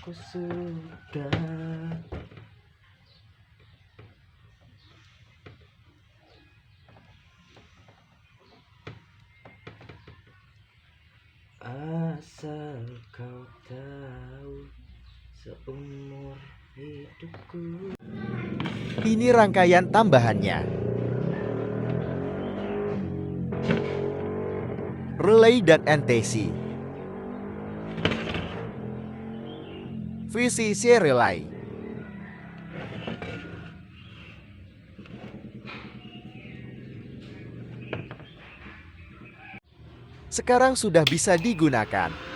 aku sudah asal kau tahu seumur hidupku. Ini rangkaian tambahannya. Relay dan NTC. VCC relay. Sekarang sudah bisa digunakan.